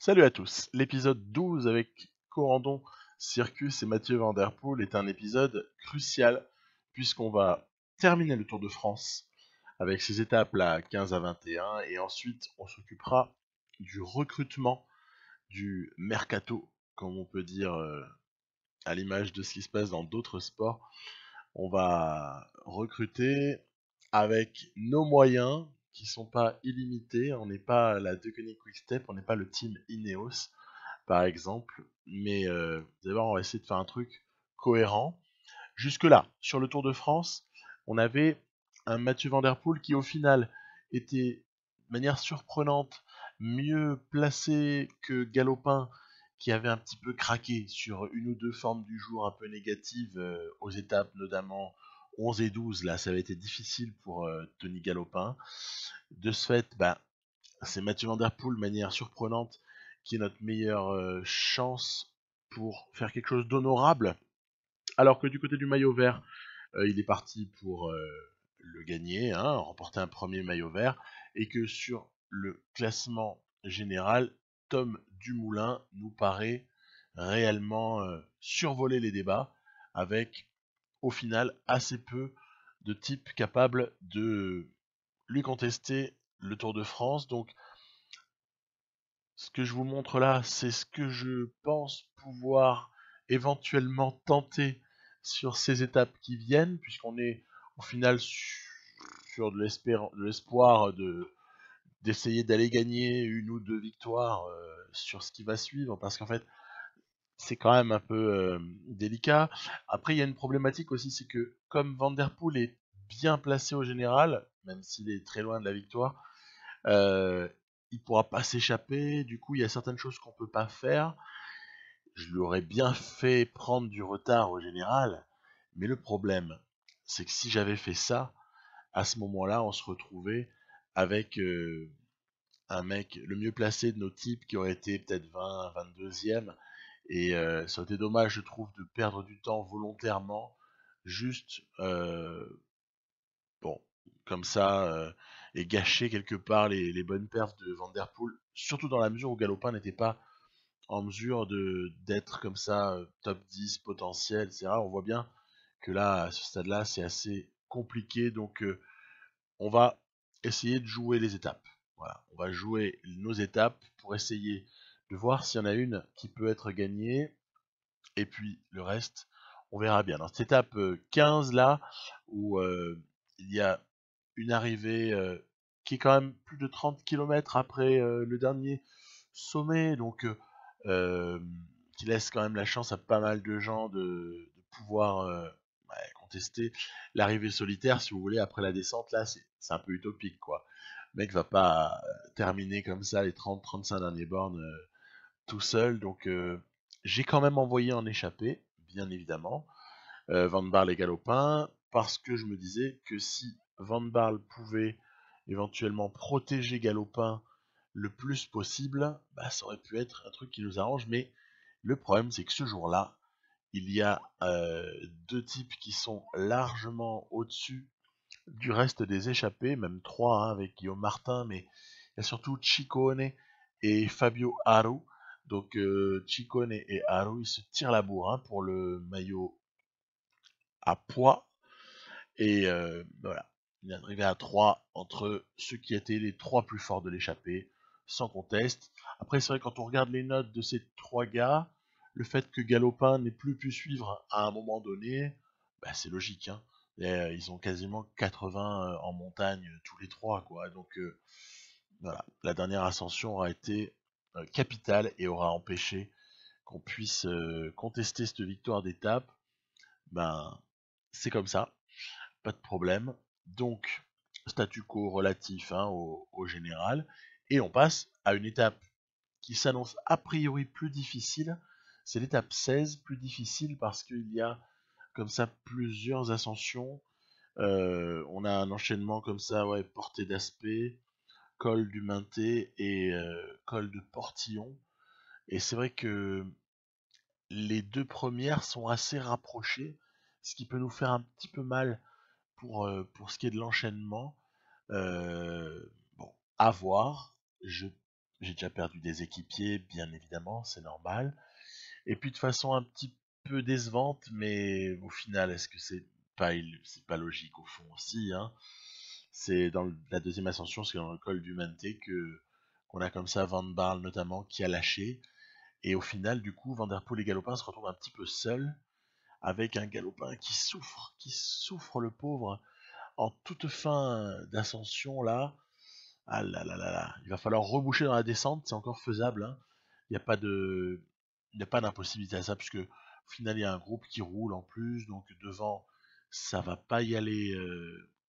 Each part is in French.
Salut à tous. L'épisode 12 avec Corandon, Circus et Mathieu Van Der Poel est un épisode crucial puisqu'on va terminer le Tour de France avec ses étapes là 15 à 21 et ensuite on s'occupera du recrutement du mercato, comme on peut dire à l'image de ce qui se passe dans d'autres sports. On va recruter avec nos moyens qui sont pas illimités. On n'est pas la Deceuninck Quick-Step, on n'est pas le team Ineos par exemple. Mais vous allez voir, on va essayer de faire un truc cohérent. Jusque-là, sur le Tour de France, on avait un Mathieu Van Der Poel qui au final était de manière surprenante mieux placé que Galopin qui avait un petit peu craqué sur une ou deux formes du jour un peu négatives aux étapes notamment 11 et 12. Là, ça avait été difficile pour Tony Galopin. De ce fait, c'est Mathieu Van Der Poel de manière surprenante qui est notre meilleure chance pour faire quelque chose d'honorable. Alors que du côté du maillot vert, il est parti pour le gagner, hein, remporter un premier maillot vert, et que sur le classement général, Tom Dumoulin nous paraît réellement survoler les débats, avec au final assez peu de types capables de lui contester le Tour de France. Donc ce que je vous montre là, c'est ce que je pense pouvoir éventuellement tenter sur ces étapes qui viennent, puisqu'on est au final sur de l'espoir d'essayer d'aller gagner une ou deux victoires sur ce qui va suivre, parce qu'en fait, c'est quand même un peu délicat. Après, il y a une problématique aussi, c'est que comme Van Der Poel est bien placé au général, même s'il est très loin de la victoire, euh, il pourra pas s'échapper. Du coup, il y a certaines choses qu'on peut pas faire. Je lui aurais bien fait prendre du retard au général, mais le problème, c'est que si j'avais fait ça, à ce moment-là, on se retrouvait avec un mec le mieux placé de nos types qui aurait été peut-être 20, 22e. Et ça aurait été dommage, je trouve, de perdre du temps volontairement, juste bon, comme ça, et gâcher quelque part les bonnes perfs de Van Der Poel, surtout dans la mesure où Galopin n'était pas en mesure d'être comme ça top 10 potentiel, etc. On voit bien que là, à ce stade-là, c'est assez compliqué, donc on va essayer de jouer les étapes. Voilà, on va jouer nos étapes pour essayer de voir s'il y en a une qui peut être gagnée, et puis le reste, on verra bien. Dans cette étape 15 là, où il y a une arrivée qui est quand même plus de 30 km après le dernier sommet, donc euh, qui laisse quand même la chance à pas mal de gens de pouvoir contester l'arrivée solitaire, si vous voulez, après la descente. Là, c'est un peu utopique, quoi. Le mec va pas terminer comme ça les 30-35 derniers bornes tout seul, donc j'ai quand même envoyé en échappée, bien évidemment, Van Barle et Galopin, parce que je me disais que si Van Barle pouvait éventuellement protéger Galopin le plus possible, ça aurait pu être un truc qui nous arrange, mais le problème c'est que ce jour-là, il y a deux types qui sont largement au-dessus du reste des échappés, même trois hein, avec Guillaume Martin, mais il y a surtout Ciccone et Fabio Aru. Donc Ciccone et Aru, ils se tirent la bourre hein, pour le maillot à poids. Et voilà, il est arrivé à 3 entre ceux qui étaient les trois plus forts de l'échappée, sans conteste. Après, c'est vrai, quand on regarde les notes de ces trois gars, le fait que Galopin n'ait plus pu suivre à un moment donné, c'est logique. Hein. Et, ils ont quasiment 80 en montagne tous les trois, quoi. Donc voilà, la dernière ascension aura été capitale et aura empêché qu'on puisse contester cette victoire d'étape. Ben, c'est comme ça pas de problème. Donc, statu quo relatif hein, au général. Et on passe à une étape qui s'annonce a priori plus difficile. C'est l'étape 16, plus difficile parce qu'il y a comme ça plusieurs ascensions. On a un enchaînement comme ça, ouais, portée d'aspect, col du Minté et col de Portillon. Et c'est vrai que les deux premières sont assez rapprochées, ce qui peut nous faire un petit peu mal pour ce qui est de l'enchaînement. Bon, à voir. Je J'ai déjà perdu des équipiers, bien évidemment, c'est normal. Et puis de façon un petit peu décevante, mais au final, est-ce que c'est pas logique au fond aussi, hein. C'est dans la deuxième ascension, c'est dans le col du Manté que qu'on a comme ça Van Barle notamment qui a lâché. Et au final, du coup, Van Der Poel et Galopin se retrouvent un petit peu seuls avec un Galopin qui souffre le pauvre en toute fin d'ascension là. Ah là là là là, il va falloir reboucher dans la descente, c'est encore faisable, hein. Il n'y a pas de, il n'y a pas d'impossibilité à ça, puisque au final il y a un groupe qui roule en plus, donc devant ça va pas y aller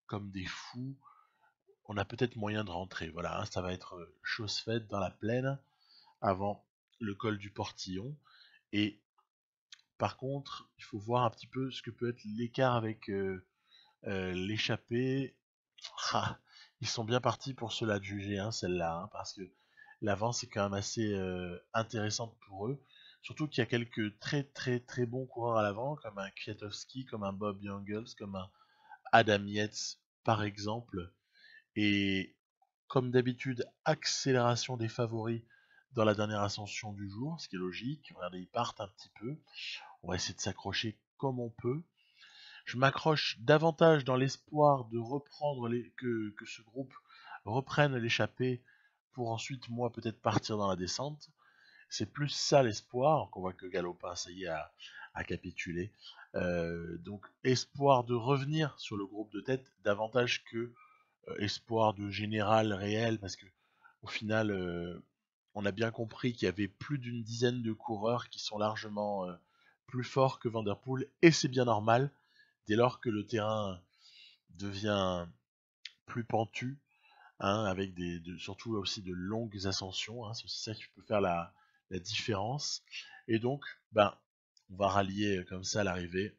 comme des fous. On a peut-être moyen de rentrer, voilà, hein, ça va être chose faite dans la plaine avant le col du Portillon. Et par contre, il faut voir un petit peu ce que peut être l'écart avec l'échappée. Ah, ils sont bien partis pour cela de juger, hein, celle-là, hein, parce que l'avance est quand même assez intéressante pour eux. Surtout qu'il y a quelques très très très bons coureurs à l'avant, comme un Kwiatkowski, comme un Bob Jungels, comme un Adam Yates, par exemple. Et comme d'habitude, accélération des favoris dans la dernière ascension du jour, ce qui est logique. Regardez, ils partent un petit peu. On va essayer de s'accrocher comme on peut. Je m'accroche davantage dans l'espoir de reprendre que ce groupe reprenne l'échappée pour ensuite moi peut-être partir dans la descente. C'est plus ça l'espoir, qu'on voit que Galopin ça y est a capitulé. Donc espoir de revenir sur le groupe de tête davantage que espoir de général réel, parce que au final on a bien compris qu'il y avait plus d'une dizaine de coureurs qui sont largement plus forts que Van Der Poel, et c'est bien normal dès lors que le terrain devient plus pentu, hein, avec surtout aussi de longues ascensions, hein, c'est aussi ça qui peut faire la différence. Et donc, ben, on va rallier comme ça l'arrivée.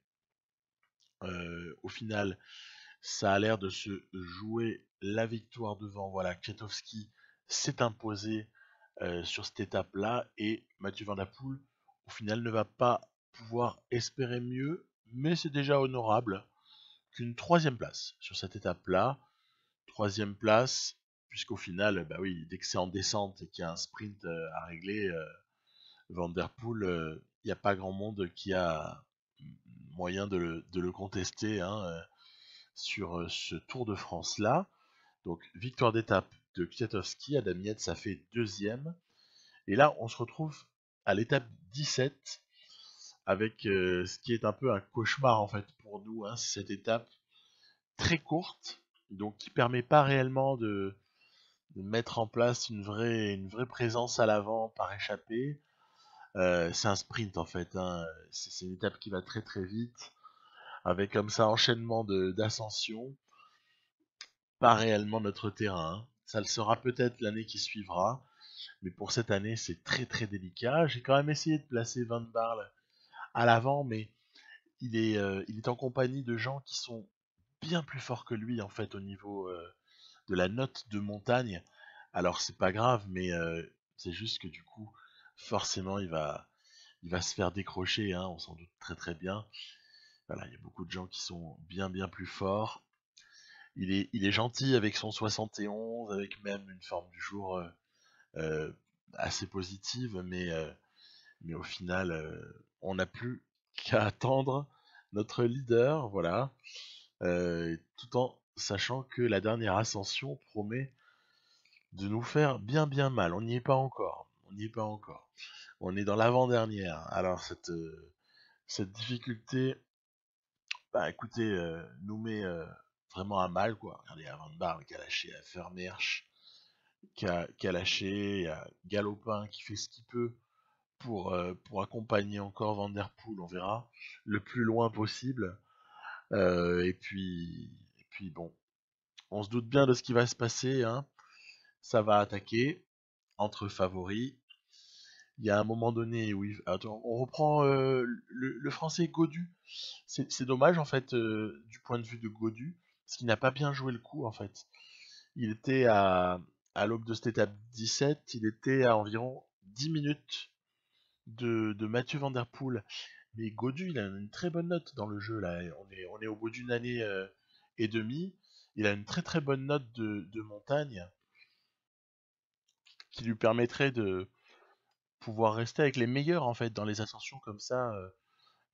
Au final, ça a l'air de se jouer la victoire devant. Voilà, Kwiatkowski s'est imposé sur cette étape-là et Mathieu Van Der Poel, au final, ne va pas pouvoir espérer mieux, mais c'est déjà honorable qu'une troisième place sur cette étape-là. Troisième place, puisqu'au final, bah oui, dès que c'est en descente et qu'il y a un sprint à régler, Van Der Poel, il n'y a pas grand monde qui a moyen de le contester, hein, sur ce Tour de France-là. Donc, victoire d'étape de Kwiatkowski, Adam Yates, ça fait deuxième. Et là, on se retrouve à l'étape 17 avec ce qui est un peu un cauchemar en fait pour nous, hein, cette étape très courte, donc qui permet pas réellement de mettre en place une vraie présence à l'avant par échappée. C'est un sprint en fait, hein. C'est une étape qui va très très vite, avec comme ça enchaînement d'ascension. Pas réellement notre terrain, hein. Ça le sera peut-être l'année qui suivra, mais pour cette année c'est très très délicat. J'ai quand même essayé de placer Van Barle à l'avant, mais il est en compagnie de gens qui sont bien plus forts que lui en fait au niveau de la note de montagne. Alors c'est pas grave, mais c'est juste que du coup, forcément, il va se faire décrocher, hein, on s'en doute très très bien. Voilà, il y a beaucoup de gens qui sont bien bien plus forts. Il est gentil avec son 71, avec même une forme du jour euh, assez positive, mais au final, on n'a plus qu'à attendre notre leader, voilà, tout en sachant que la dernière ascension promet de nous faire bien bien mal. On n'y est pas encore. On n'y est pas encore. On est dans l'avant-dernière. Alors cette difficulté, bah écoutez, nous met vraiment à mal quoi. Regardez, Van Barle qui a lâché à Vermeersch, qui a lâché, il y a Galopin qui fait ce qu'il peut pour accompagner encore Van Der Poel, on verra, le plus loin possible. Et puis bon, on se doute bien de ce qui va se passer, hein. Ça va attaquer entre favoris. Il y a un moment donné où attends, on reprend le français Godu. C'est dommage en fait du point de vue de Godu, parce qu'il n'a pas bien joué le coup en fait. Il était à l'aube de cette étape 17, il était à environ 10 minutes de Mathieu Van Der Poel. Mais Godu, il a une très bonne note dans le jeu là. On est au bout d'une année et demie. Il a une très très bonne note de montagne. qui lui permettrait de pouvoir rester avec les meilleurs en fait dans les ascensions comme ça,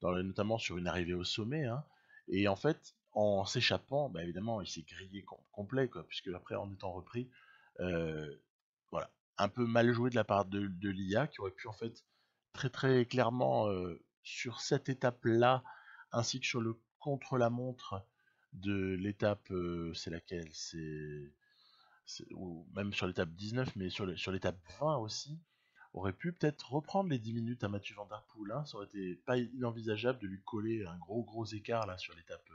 notamment sur une arrivée au sommet, hein. Et en fait, en s'échappant, bah, évidemment, il s'est grillé complet, quoi, puisque après, en étant repris, euh, voilà, un peu mal joué de la part de l'IA, qui aurait pu en fait très très clairement sur cette étape-là, ainsi que sur le contre-la-montre de l'étape, c'est laquelle? Ou même sur l'étape 19, mais sur l'étape 20 aussi, aurait pu peut-être reprendre les 10 minutes à Mathieu Van Der Poel, hein. Ça aurait été pas inenvisageable de lui coller un gros écart là sur l'étape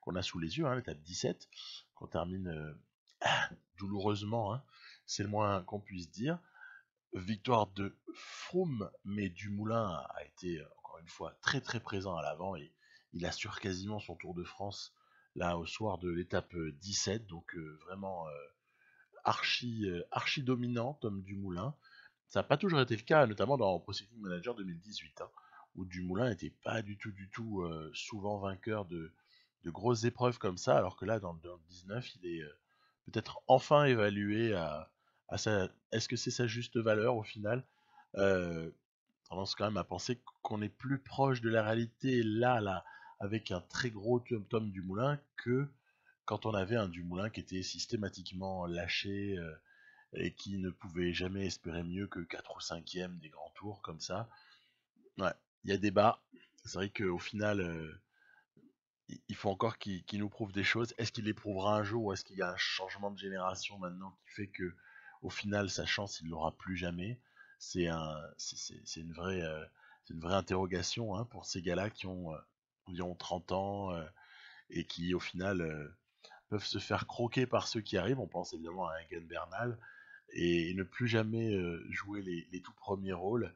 qu'on a sous les yeux, hein, l'étape 17, qu'on termine douloureusement, hein, c'est le moins qu'on puisse dire. Victoire de Froome, mais Dumoulin a été encore une fois très très présent à l'avant et il assure quasiment son Tour de France là au soir de l'étape 17, donc vraiment archi dominant Tom Dumoulin. Ça n'a pas toujours été le cas, notamment dans Pro Cycling Manager 2018, hein, où Dumoulin n'était pas du tout souvent vainqueur de grosses épreuves comme ça, alors que là, dans le 19, il est peut-être enfin évalué à sa... Est-ce que c'est sa juste valeur au final? Tendance quand même à penser qu'on est plus proche de la réalité là, avec un très gros Tom Dumoulin, que quand on avait un Dumoulin qui était systématiquement lâché, et qui ne pouvait jamais espérer mieux que 4 ou 5e des grands tours comme ça. Ouais, il y a débat. C'est vrai qu'au final, il faut encore qu'il nous prouve des choses. Est-ce qu'il les prouvera un jour ou est-ce qu'il y a un changement de génération maintenant qui fait que au final sa chance il l'aura plus jamais? C'est une vraie interrogation, hein, pour ces gars-là qui ont environ 30 ans et qui au final peuvent se faire croquer par ceux qui arrivent. On pense évidemment à Egan Bernal et ne plus jamais jouer les tout premiers rôles,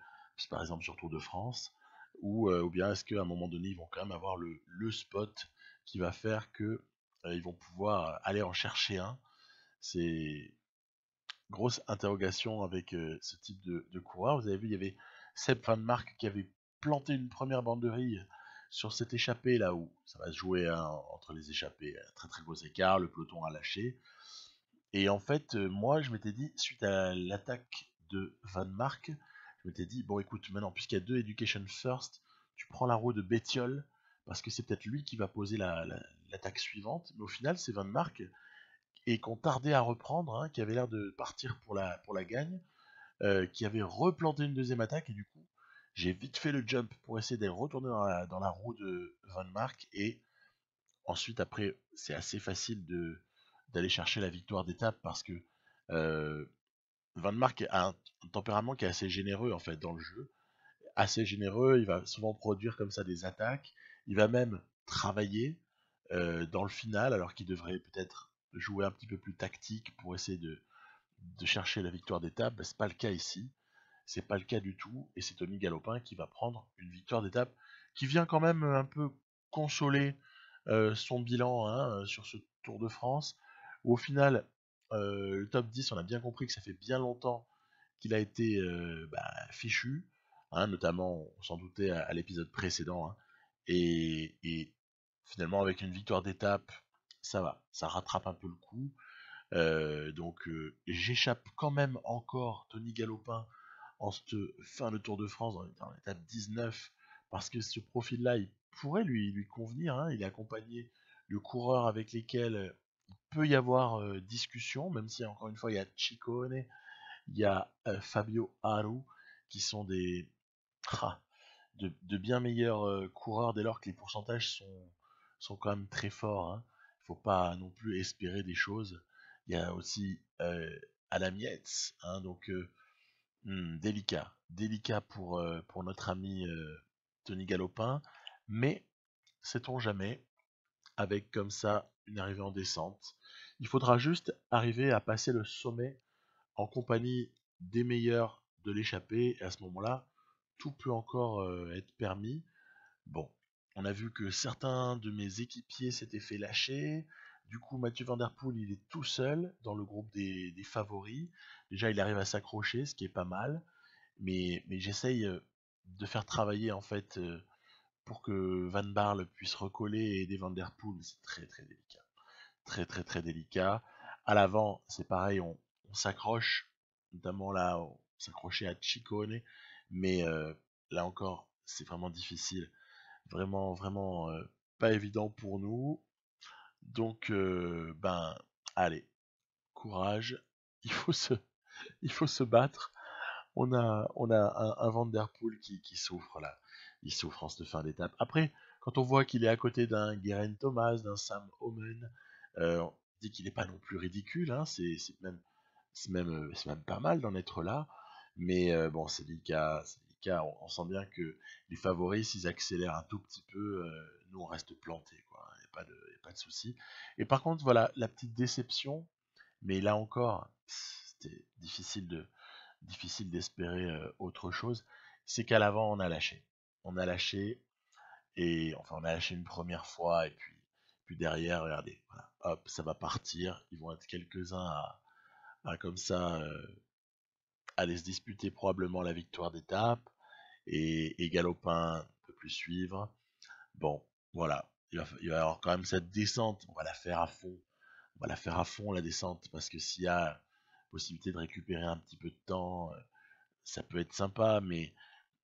par exemple sur Tour de France, ou bien est-ce qu'à un moment donné ils vont quand même avoir le spot qui va faire que ils vont pouvoir aller en chercher un. C'est grosse interrogation avec ce type de coureur. Vous avez vu, il y avait Seb Van Mark qui avait planté une première banderille sur cette échappée là où ça va se jouer, hein, entre les échappées, très très gros écart, le peloton a lâché. Et en fait, moi, je m'étais dit, suite à l'attaque de Van Mark, je m'étais dit, bon, écoute, maintenant, puisqu'il y a deux Education First, tu prends la roue de Bettiol, parce que c'est peut-être lui qui va poser l'attaque suivante. Mais au final, c'est Van Mark, et qu'on tardait à reprendre, hein, qui avait l'air de partir pour la gagne, qui avait replanté une deuxième attaque, et du coup, j'ai vite fait le jump pour essayer d'aller retourner dans la roue de Van Mark, et ensuite, après, c'est assez facile d'aller chercher la victoire d'étape parce que euh, Van Mark a un tempérament qui est assez généreux en fait dans le jeu, assez généreux. Il va souvent produire comme ça des attaques. Il va même travailler dans le final, alors qu'il devrait peut-être jouer un petit peu plus tactique pour essayer de chercher la victoire d'étape. Ben, c'est pas le cas ici. C'est pas le cas du tout, et c'est Tony Galopin qui va prendre une victoire d'étape qui vient quand même un peu consoler son bilan, hein, sur ce Tour de France, où au final, le top 10, on a bien compris que ça fait bien longtemps qu'il a été fichu, hein, notamment, on s'en doutait à l'épisode précédent, hein, et finalement, avec une victoire d'étape, ça va, ça rattrape un peu le coup. Donc j'échappe quand même encore Tony Galopin en cette fin de Tour de France dans l'étape 19, parce que ce profil-là, il pourrait lui convenir, hein. Il est accompagné de coureurs avec lesquels il peut y avoir discussion, même si encore une fois il y a Ciccone, il y a Fabio Aru, qui sont ah, de bien meilleurs coureurs dès lors que les pourcentages sont quand même très forts, hein. Il ne faut pas non plus espérer des choses. Il y a aussi Adam Yates, hein, donc délicat pour notre ami Tony Galopin, mais sait-on jamais, avec comme ça une arrivée en descente. Il faudra juste arriver à passer le sommet en compagnie des meilleurs de l'échappée, et à ce moment-là, tout peut encore être permis. Bon, on a vu que certains de mes équipiers s'étaient fait lâcher. Du coup, Mathieu Van Der Poel, il est tout seul dans le groupe des favoris. Déjà, il arrive à s'accrocher, ce qui est pas mal. Mais j'essaye de faire travailler en fait pour que Van Barle puisse recoller et aider Van Der Poel. C'est très très délicat. Très très très délicat. À l'avant, c'est pareil, on s'accroche, notamment là, on s'accrochait à Ciccone, mais là encore, c'est vraiment difficile, vraiment, vraiment pas évident pour nous. Donc, ben, allez, courage, il faut se, il faut se battre. On a un Van Der Poel qui souffre là. Il souffre en cette fin d'étape. Après, quand on voit qu'il est à côté d'un Geraint Thomas, d'un Sam Omen, on dit qu'il n'est pas non plus ridicule. Hein, c'est même pas mal d'en être là. Mais bon, c'est délicat. C'est délicat. On sent bien que les favoris, s'ils accélèrent un tout petit peu, nous on reste plantés, quoi. Il n'y a pas de souci. Et par contre, voilà, la petite déception. Mais là encore, c'était difficile d'espérer autre chose. C'est qu'à l'avant, on a lâché. On a lâché, et enfin, on a lâché une première fois, et puis derrière, regardez, voilà, hop, ça va partir. Ils vont être quelques-uns à comme ça aller se disputer probablement la victoire d'étape, et Galopin ne peut plus suivre. Bon, voilà, il va y avoir quand même cette descente, on va la faire à fond. On va la faire à fond la descente, parce que s'il y a possibilité de récupérer un petit peu de temps, ça peut être sympa, mais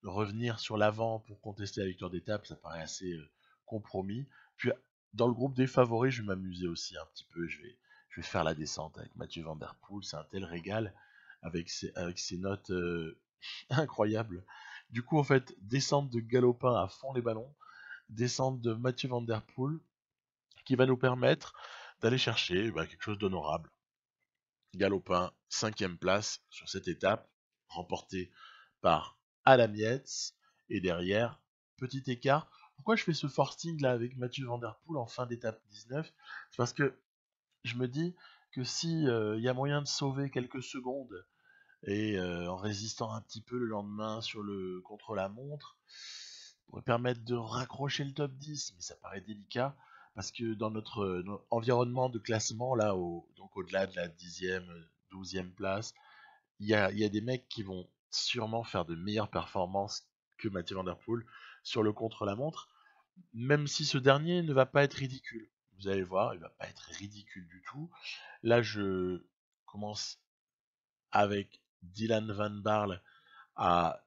revenir sur l'avant pour contester la victoire d'étape, ça paraît assez compromis. Puis dans le groupe des favoris, je vais m'amuser aussi un petit peu. Je vais faire la descente avec Mathieu Van Der Poel. C'est un tel régal avec ses notes incroyables. Du coup, en fait, descente de Galopin à fond les ballons, descente de Mathieu Van Der Poel, qui va nous permettre d'aller chercher quelque chose d'honorable. Galopin, 5e place sur cette étape, remportée par Adam Yates. Et derrière, petit écart. Pourquoi je fais ce forcing là avec Mathieu Van Der Poel en fin d'étape 19? C'est parce que je me dis que si y a moyen de sauver quelques secondes, et en résistant un petit peu le lendemain sur le contre-la-montre, pourrait permettre de raccrocher le top 10, mais ça paraît délicat, parce que dans notre environnement de classement, là, donc au-delà de la 10e, 12e place, il y a des mecs qui vont sûrement faire de meilleures performances que Mathieu Van Der Poel sur le contre-la-montre, même si ce dernier ne va pas être ridicule. Vous allez voir, il va pas être ridicule du tout. Là, je commence avec Dylan Van Barle à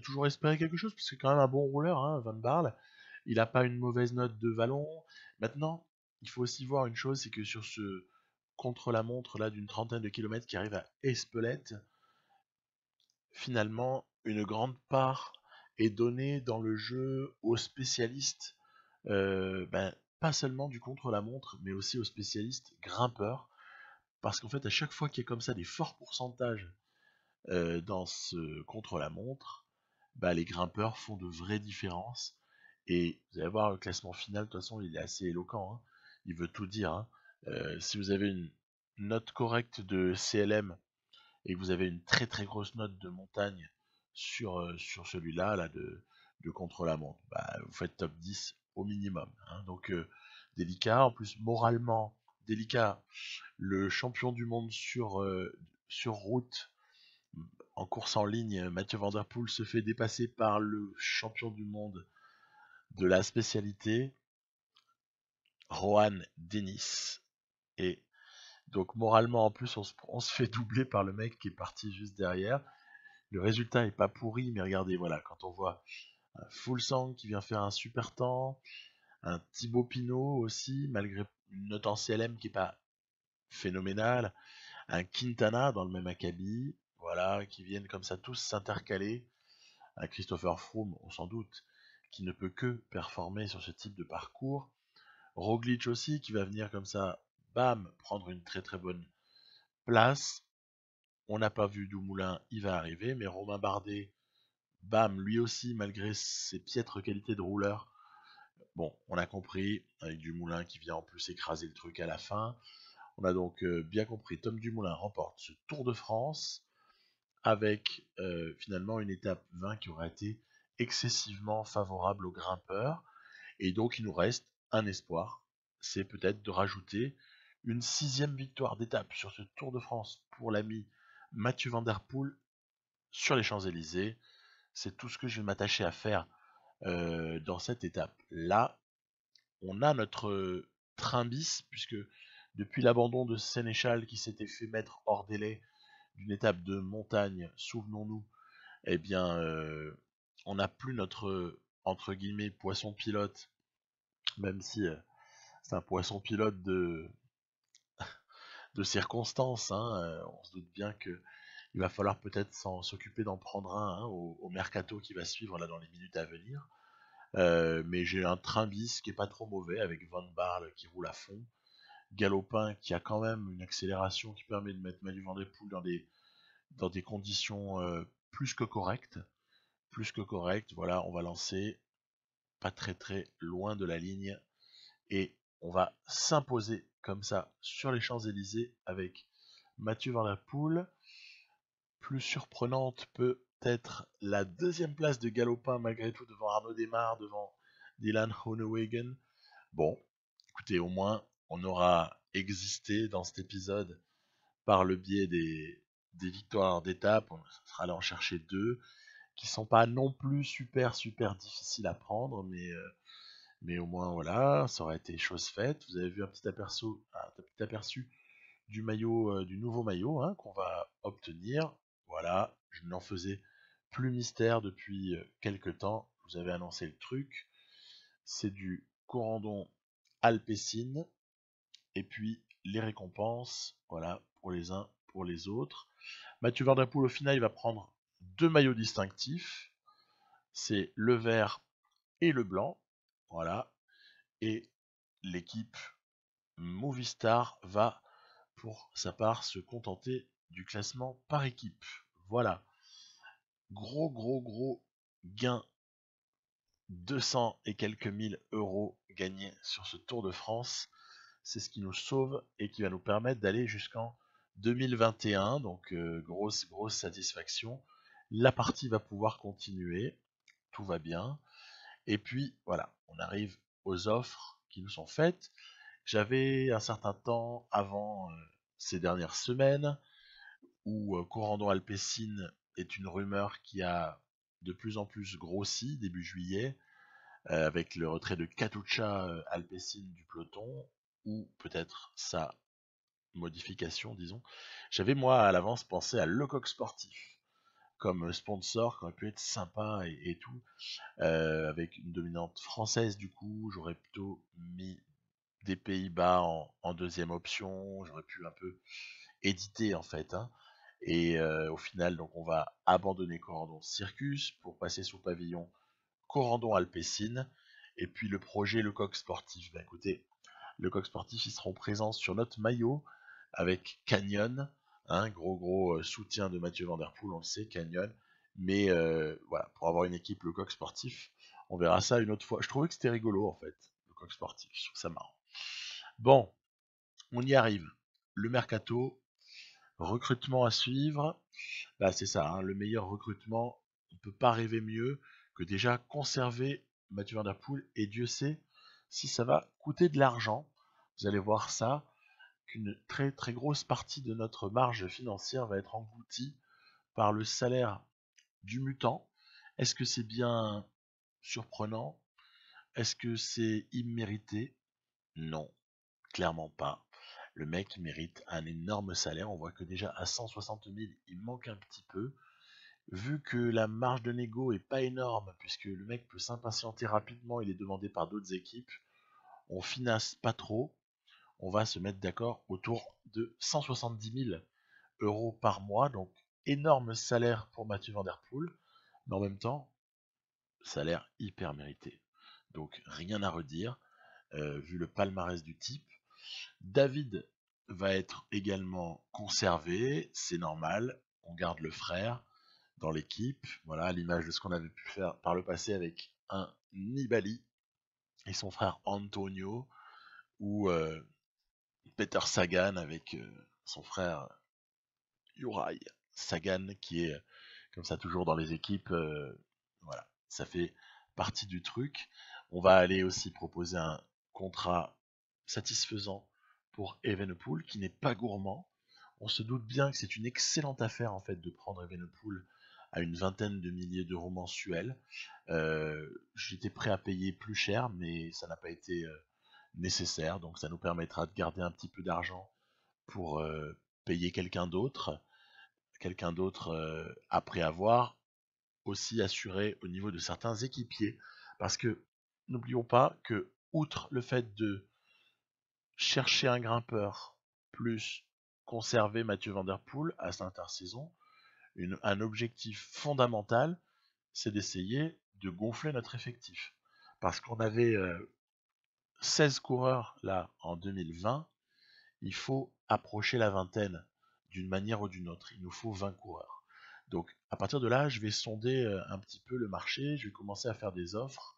toujours espérer quelque chose, puisque c'est quand même un bon rouleur, hein, Van Barle. Il n'a pas une mauvaise note de vallon. Maintenant, il faut aussi voir une chose, c'est que sur ce contre-la-montre là d'une trentaine de kilomètres qui arrive à Espelette, finalement, une grande part est donnée dans le jeu aux spécialistes, pas seulement du contre-la-montre, mais aussi aux spécialistes grimpeurs, parce qu'en fait, à chaque fois qu'il y a comme ça des forts pourcentages dans ce contre-la-montre, les grimpeurs font de vraies différences. Et vous allez voir, le classement final, de toute façon, il est assez éloquent. Hein. Il veut tout dire. Hein. Si vous avez une note correcte de CLM et que vous avez une très très grosse note de montagne sur celui-là, là, de contre-la-montre, vous faites top 10 au minimum. Hein. Donc, délicat. En plus, moralement, délicat. Le champion du monde sur route en course en ligne, Mathieu Van Der Poel se fait dépasser par le champion du monde de la spécialité, Rohan Dennis. Et donc moralement en plus on se fait doubler par le mec qui est parti juste derrière. Le résultat est pas pourri, mais regardez, voilà, quand on voit un Fuglsang qui vient faire un super temps, un Thibaut Pinot aussi, malgré une note en CLM qui est pas phénoménale, un Quintana dans le même acabit, voilà, qui viennent comme ça tous s'intercaler. Un Christopher Froome, on s'en doute, qui ne peut que performer sur ce type de parcours. Roglic aussi, qui va venir comme ça, bam, prendre une très très bonne place. On n'a pas vu Dumoulin, il va arriver, mais Romain Bardet, bam, lui aussi, malgré ses piètres qualités de rouleur, bon, on a compris, avec Dumoulin qui vient en plus écraser le truc à la fin. On a donc bien compris, Tom Dumoulin remporte ce Tour de France, avec finalement une étape 20 qui aura été excessivement favorable aux grimpeurs. Et donc il nous reste un espoir, c'est peut-être de rajouter une 6e victoire d'étape sur ce Tour de France pour l'ami Mathieu Van Der Poel sur les Champs-Élysées. C'est tout ce que je vais m'attacher à faire dans cette étape-là. On a notre train bis, puisque depuis l'abandon de Sénéchal qui s'était fait mettre hors délai, d'une étape de montagne, souvenons-nous, eh bien, on n'a plus notre, entre guillemets, poisson pilote, même si c'est un poisson pilote de circonstances, hein, on se doute bien que il va falloir peut-être s'occuper d'en prendre un, hein, au mercato qui va suivre là dans les minutes à venir. Mais j'ai un train bis qui est pas trop mauvais avec Van Barle qui roule à fond, Galopin qui a quand même une accélération qui permet de mettre Manu Van Der Poel dans des conditions plus que correctes. Plus que correctes, voilà, on va lancer pas très très loin de la ligne et on va s'imposer comme ça sur les Champs-Élysées avec Mathieu Van Der Poel. Plus surprenante peut être la deuxième place de Galopin malgré tout devant Arnaud Démare, devant Dylan Groenewegen. Bon, écoutez, au moins on aura existé dans cet épisode par le biais des victoires d'étape. On sera allé en chercher deux qui sont pas non plus super difficiles à prendre, mais au moins voilà, ça aurait été chose faite. Vous avez vu un petit aperçu du maillot, du nouveau maillot, hein, qu'on va obtenir. Voilà, je n'en faisais plus mystère depuis quelques temps. Je vous avais annoncé le truc. C'est du Corendon Alpecin. Et puis les récompenses, voilà, pour les uns, pour les autres. Mathieu Van Der Poel, au final, il va prendre deux maillots distinctifs. C'est le vert et le blanc. Voilà. Et l'équipe Movistar va, pour sa part, se contenter du classement par équipe. Voilà. Gros gain. 200 et quelques mille euros gagnés sur ce Tour de France. C'est ce qui nous sauve et qui va nous permettre d'aller jusqu'en 2021. Donc grosse satisfaction. La partie va pouvoir continuer. Tout va bien. Et puis voilà, on arrive aux offres qui nous sont faites. J'avais un certain temps avant ces dernières semaines où Corendon Alpecin est une rumeur qui a de plus en plus grossi début juillet avec le retrait de Katusha Alpecin du peloton ou peut-être sa modification, disons. J'avais moi à l'avance pensé à Lecoq Sportif comme sponsor qui aurait pu être sympa et tout, avec une dominante française du coup. J'aurais plutôt mis des Pays-Bas en deuxième option, j'aurais pu un peu éditer en fait, hein. Et au final, donc on va abandonner Corendon Circus pour passer sous pavillon Corendon Alpecin. Et puis le projet Lecoq Sportif. Ben écoutez, Lecoq Sportif, ils seront présents sur notre maillot avec Canyon, hein, gros soutien de Mathieu Van Der Poel, on le sait, Canyon. Mais voilà, pour avoir une équipe Lecoq Sportif, on verra ça une autre fois. Je trouvais que c'était rigolo en fait, Lecoq Sportif, je trouve ça marrant. Bon, on y arrive. Le mercato, recrutement à suivre. Bah, c'est ça, hein, le meilleur recrutement, on ne peut pas rêver mieux que déjà conserver Mathieu Van Der Poel, et Dieu sait si ça va coûter de l'argent. Vous allez voir ça, qu'une très grosse partie de notre marge financière va être engloutie par le salaire du mutant. Est-ce que c'est bien surprenant? Est-ce que c'est immérité? Non, clairement pas. Le mec mérite un énorme salaire. On voit que déjà à 160 000, il manque un petit peu. Vu que la marge de négo est pas énorme, puisque le mec peut s'impatienter rapidement, il est demandé par d'autres équipes, on finasse pas trop, on va se mettre d'accord autour de 170 000 euros par mois, donc énorme salaire pour Mathieu Van Der Poel, mais en même temps, salaire hyper mérité. Donc rien à redire, vu le palmarès du type. David va être également conservé, c'est normal, on garde le frère dans l'équipe, voilà, à l'image de ce qu'on avait pu faire par le passé avec un Nibali et son frère Antonio, ou Peter Sagan avec son frère Juraj Sagan, qui est comme ça toujours dans les équipes, voilà, ça fait partie du truc. On va aller aussi proposer un contrat satisfaisant pour Evenepoel, qui n'est pas gourmand. On se doute bien que c'est une excellente affaire en fait de prendre Evenepoel à une vingtaine de milliers d'euros mensuels. J'étais prêt à payer plus cher, mais ça n'a pas été nécessaire, donc ça nous permettra de garder un petit peu d'argent pour payer quelqu'un d'autre. quelqu'un d'autre après avoir aussi assuré au niveau de certains équipiers. Parce que n'oublions pas que, outre le fait de chercher un grimpeur plus conserver Mathieu Van Der Poel à cette intersaison, un objectif fondamental, c'est d'essayer de gonfler notre effectif. Parce qu'on avait 16 coureurs là en 2020, il faut approcher la vingtaine d'une manière ou d'une autre. Il nous faut 20 coureurs. Donc à partir de là, je vais sonder un petit peu le marché, je vais commencer à faire des offres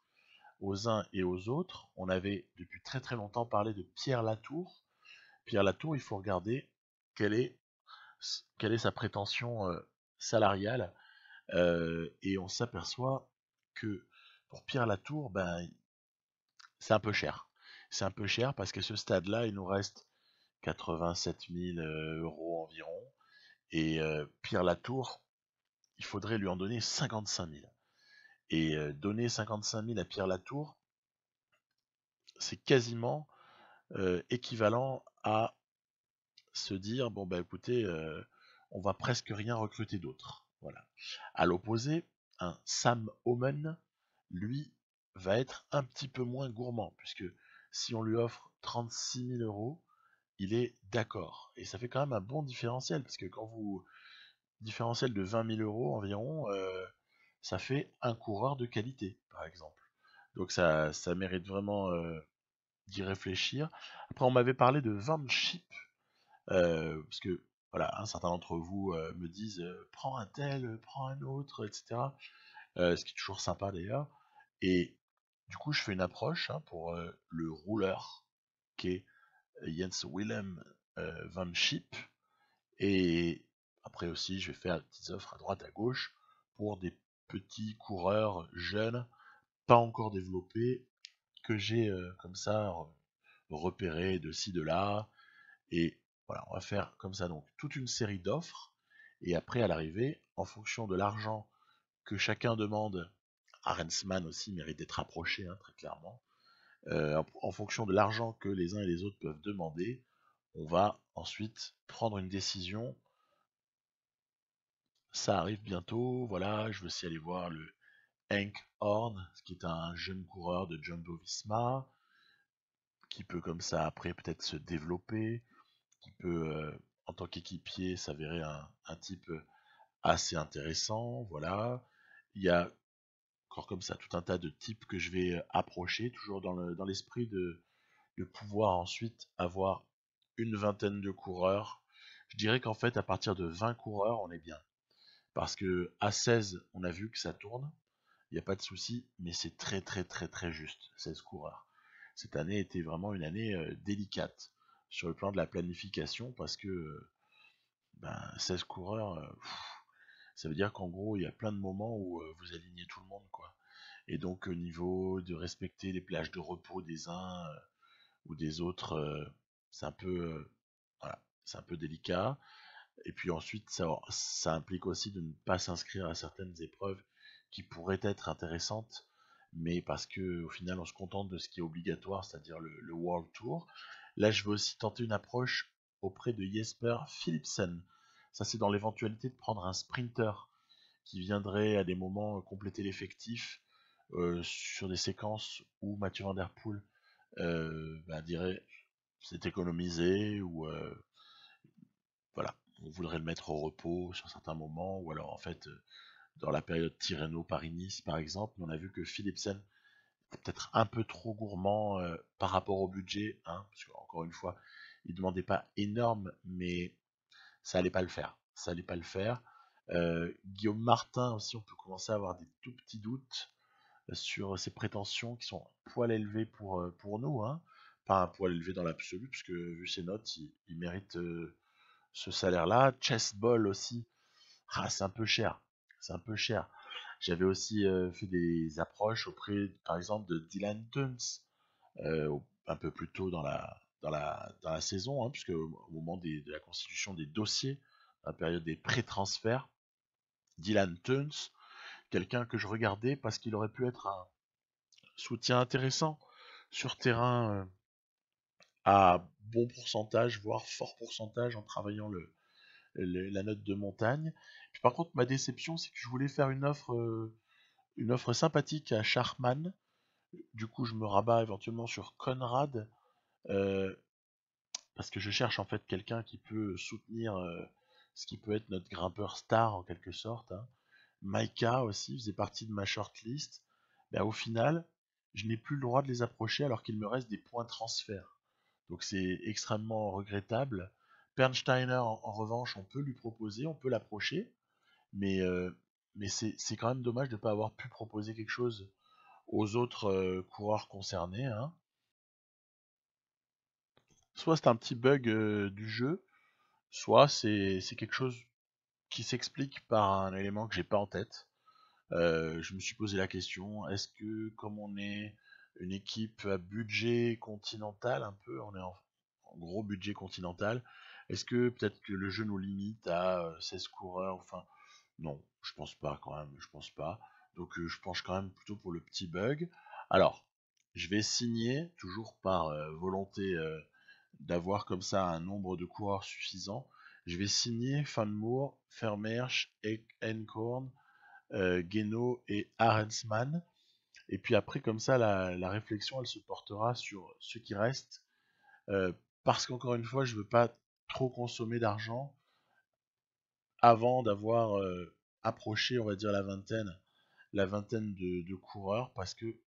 aux uns et aux autres. On avait depuis très très longtemps parlé de Pierre Latour. Pierre Latour, il faut regarder quelle est, quelle est sa prétention salariale. Et on s'aperçoit que pour Pierre Latour, ben, c'est un peu cher. C'est un peu cher parce qu'à ce stade-là, il nous reste 87 000 euros environ. Et Pierre Latour, il faudrait lui en donner 55 000. Et donner 55 000 à Pierre Latour, c'est quasiment équivalent à se dire, bon bah écoutez, on va presque rien recruter d'autre. Voilà. À l'opposé, un Sam Omen, lui, va être un petit peu moins gourmand, puisque si on lui offre 36 000 euros, il est d'accord. Et ça fait quand même un bon différentiel, parce que quand vous différentiel de 20 000 euros environ, ça fait un coureur de qualité, par exemple. Donc ça mérite vraiment d'y réfléchir. Après, on m'avait parlé de Van Schip, parce que voilà, un certain d'entre vous me disent prends un tel, prends un autre, etc. Ce qui est toujours sympa d'ailleurs. Et du coup, je fais une approche pour le rouleur qui est Jens Willem Van Schip. Et après aussi, je vais faire des petites offres à droite, à gauche pour des petits coureurs jeunes, pas encore développés, que j'ai comme ça repérés de ci, de là. Et voilà, on va faire comme ça donc toute une série d'offres. Et après, à l'arrivée, en fonction de l'argent que chacun demande, Arensman aussi mérite d'être approché, très clairement. En fonction de l'argent que les uns et les autres peuvent demander, on va ensuite prendre une décision. Ça arrive bientôt, voilà, je veux aussi aller voir le Henk Horn, qui est un jeune coureur de Jumbo Visma, qui peut comme ça après peut-être se développer, qui peut en tant qu'équipier s'avérer un type assez intéressant, voilà. Il y a encore comme ça tout un tas de types que je vais approcher, toujours dans l'esprit de pouvoir ensuite avoir une vingtaine de coureurs. Je dirais qu'en fait, à partir de 20 coureurs, on est bien. Parce que à 16, on a vu que ça tourne, il n'y a pas de souci, mais c'est très très très très juste, 16 coureurs. Cette année était vraiment une année délicate sur le plan de la planification parce que 16 coureurs, ça veut dire qu'en gros, il y a plein de moments où vous alignez tout le monde, quoi. Et donc, au niveau de respecter les plages de repos des uns ou des autres, c'est un peu, voilà, c'est un peu délicat. Et puis ensuite, ça implique aussi de ne pas s'inscrire à certaines épreuves qui pourraient être intéressantes, mais parce que au final, on se contente de ce qui est obligatoire, c'est-à-dire le World Tour. Là, je veux aussi tenter une approche auprès de Jesper Philipsen. Ça, c'est dans l'éventualité de prendre un sprinter qui viendrait à des moments compléter l'effectif sur des séquences où Mathieu Van Der Poel dirait c'est économisé ou voilà, on voudrait le mettre au repos sur certains moments, ou alors en fait, dans la période Tirreno-Paris-Nice par exemple, on a vu que Philipsen était peut-être un peu trop gourmand par rapport au budget, parce qu'encore une fois, il ne demandait pas énorme, mais ça allait pas le faire. Ça allait pas le faire. Guillaume Martin aussi, on peut commencer à avoir des tout petits doutes sur ses prétentions qui sont un poil élevées pour nous, pas un poil élevé dans l'absolu, puisque vu ses notes, il mérite ce salaire-là. Chessball aussi, c'est un peu cher. C'est un peu cher. J'avais aussi fait des approches auprès, par exemple, de Dylan Tuns, un peu plus tôt dans la saison, puisque au moment de la constitution des dossiers, à la période des pré-transferts, Dylan Tuns, quelqu'un que je regardais parce qu'il aurait pu être un soutien intéressant sur terrain à bon pourcentage, voire fort pourcentage en travaillant la note de montagne. Puis par contre, ma déception, c'est que je voulais faire une offre sympathique à Sharman. Du coup, je me rabats éventuellement sur Conrad, euh, parce que je cherche en fait quelqu'un qui peut soutenir ce qui peut être notre grimpeur star en quelque sorte, hein. Maika aussi faisait partie de ma shortlist. Au final, je n'ai plus le droit de les approcher alors qu'il me reste des points transfert. Donc c'est extrêmement regrettable. Pernsteiner, en revanche, on peut lui proposer, on peut l'approcher, mais, euh, mais c'est quand même dommage de ne pas avoir pu proposer quelque chose aux autres coureurs concernés, hein. Soit c'est un petit bug du jeu, soit c'est quelque chose qui s'explique par un élément que j'ai pas en tête. Je me suis posé la question, est-ce que comme on est une équipe à budget continental un peu, on est en gros budget continental, est-ce que peut-être que le jeu nous limite à 16 coureurs, enfin non, je pense pas quand même, je pense pas. Donc je penche quand même plutôt pour le petit bug. Alors, je vais signer, toujours par volonté d'avoir comme ça un nombre de coureurs suffisant. Je vais signer Fanmour, Vermeersch, Enkorn, Guénaud et Arensman. Et puis après, comme ça, la réflexion, elle se portera sur ce qui reste. Parce qu'encore une fois, je veux pas trop consommer d'argent avant d'avoir approché, on va dire, la vingtaine de coureurs, parce que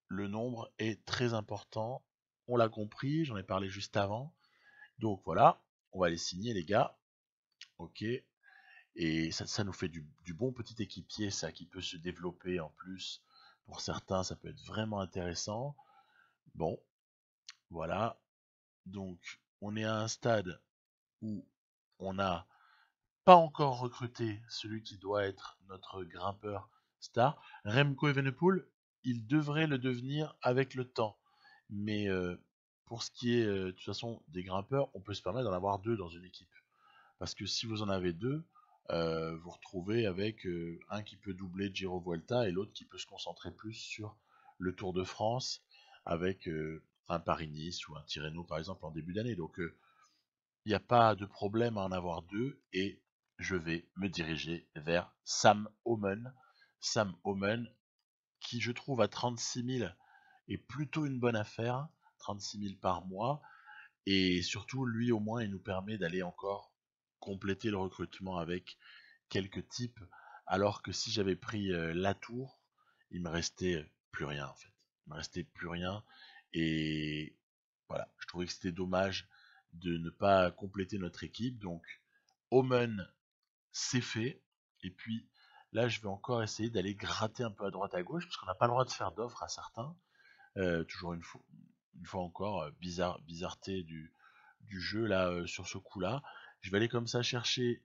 le nombre est très important. On l'a compris, j'en ai parlé juste avant. Donc voilà, on va les signer, les gars. Ok. Et ça nous fait du bon petit équipier, ça, qui peut se développer en plus. Pour certains, ça peut être vraiment intéressant. Bon, voilà. Donc, on est à un stade où on n'a pas encore recruté celui qui doit être notre grimpeur star. Remco Evenepoel, il devrait le devenir avec le temps. Mais pour ce qui est, de toute façon, des grimpeurs, on peut se permettre d'en avoir deux dans une équipe. Parce que si vous en avez deux, vous retrouvez avec un qui peut doubler Giro Vuelta et l'autre qui peut se concentrer plus sur le Tour de France avec un Paris-Nice ou un Tirreno par exemple en début d'année. Donc il n'y a pas de problème à en avoir deux et je vais me diriger vers Sam Oomen. Sam Oomen qui je trouve à 36 000 est plutôt une bonne affaire, 36 000 par mois. Et surtout, lui, au moins, il nous permet d'aller encore compléter le recrutement avec quelques types. Alors que si j'avais pris Latour, il me restait plus rien, en fait. Il me restait plus rien. Et voilà, je trouvais que c'était dommage de ne pas compléter notre équipe. Donc, Omen, c'est fait. Et puis, là, je vais encore essayer d'aller gratter un peu à droite à gauche, parce qu'on n'a pas le droit de faire d'offres à certains. Toujours une fois encore, bizarreté du jeu là sur ce coup-là. Je vais aller comme ça chercher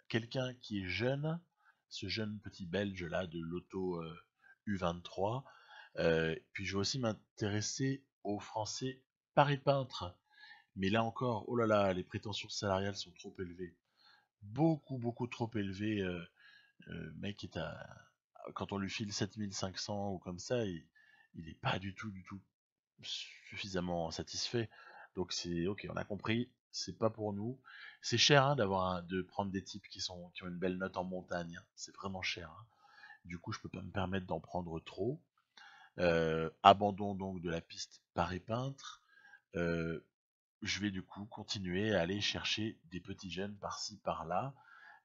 quelqu'un qui est jeune, ce jeune petit belge là de l'auto U23. Puis je vais aussi m'intéresser aux Français Paris Peintre. Mais là encore, oh là là, les prétentions salariales sont trop élevées. Beaucoup trop élevées. Mec est à... Quand on lui file 7500 ou comme ça, il est pas du tout suffisamment satisfait. Donc c'est ok, on a compris, c'est pas pour nous. C'est cher hein, de prendre des types qui ont une belle note en montagne, hein. C'est vraiment cher, hein. Du coup, je peux pas me permettre d'en prendre trop. Abandon donc de la piste Paris Peintre. Euh, je vais du coup continuer à aller chercher des petits jeunes par-ci par-là.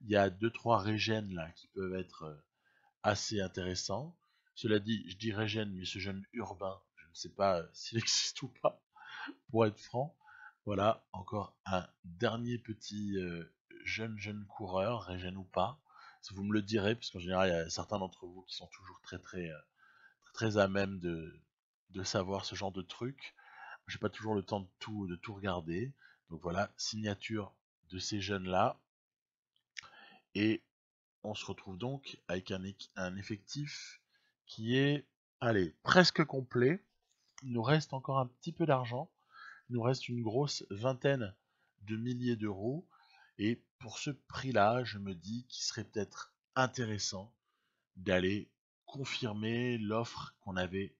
Il y a deux trois régènes là qui peuvent être assez intéressants. Cela dit, je dis régène, mais ce jeune urbain, je ne sais pas s'il existe ou pas. Pour être franc, voilà, encore un dernier petit jeune coureur, régène ou pas. Si vous me le direz, parce qu'en général, il y a certains d'entre vous qui sont toujours très à même de savoir ce genre de trucs. J'ai pas toujours le temps de tout regarder. Donc voilà, signature de ces jeunes-là. Et on se retrouve donc avec un effectif qui est, allez, presque complet. Il nous reste encore un petit peu d'argent. Il nous reste une grosse vingtaine de milliers d'euros. Et pour ce prix-là, je me dis qu'il serait peut-être intéressant d'aller confirmer l'offre qu'on avait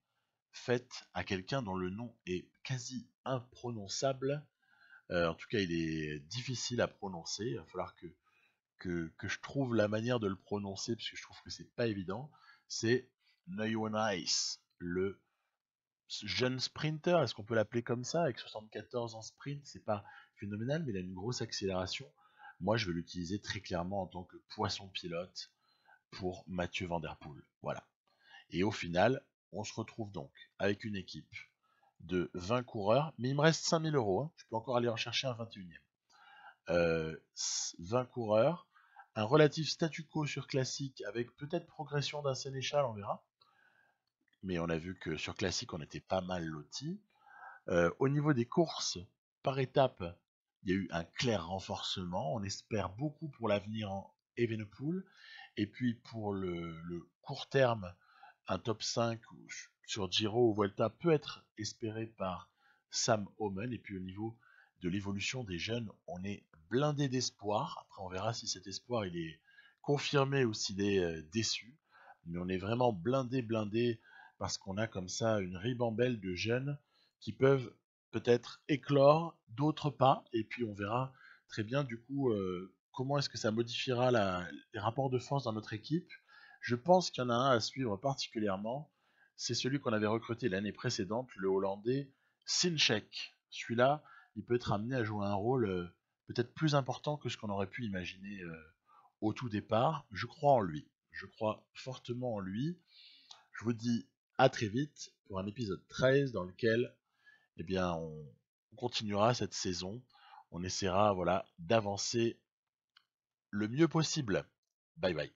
faite à quelqu'un dont le nom est quasi imprononçable. En tout cas, il est difficile à prononcer. Il va falloir que je trouve la manière de le prononcer, parce que je trouve que c'est pas évident. C'est Neuwenhuis, le jeune sprinter, est-ce qu'on peut l'appeler comme ça, avec 74 en sprint, c'est pas phénoménal, mais il a une grosse accélération. Moi, je vais l'utiliser très clairement en tant que poisson pilote pour Mathieu Van Der Poel. Voilà. Et au final, on se retrouve donc avec une équipe de 20 coureurs, mais il me reste 5 000 €, hein. Je peux encore aller en chercher un 21e. 20 coureurs, un relatif statu quo sur classique avec peut-être progression d'un sénéchal, on verra. Mais on a vu que sur classique, on était pas mal lotis. Au niveau des courses, par étape, il y a eu un clair renforcement. On espère beaucoup pour l'avenir en Evenepoel. Et puis pour le court terme, un top 5 sur Giro ou Vuelta peut être espéré par Sam Oomen. Et puis au niveau de l'évolution des jeunes, on est blindé d'espoir. Après, on verra si cet espoir il est confirmé ou s'il est déçu. Mais on est vraiment blindé parce qu'on a comme ça une ribambelle de jeunes qui peuvent peut-être éclore, d'autres pas. Et puis on verra très bien du coup comment est-ce que ça modifiera les rapports de force dans notre équipe. Je pense qu'il y en a un à suivre particulièrement, c'est celui qu'on avait recruté l'année précédente, le Hollandais Sinchek. Celui-là, il peut être amené à jouer un rôle peut-être plus important que ce qu'on aurait pu imaginer au tout départ. Je crois en lui, je crois fortement en lui. Je vous dis à très vite pour un épisode 13 dans lequel eh bien, on continuera cette saison. On essaiera voilà, d'avancer le mieux possible. Bye bye.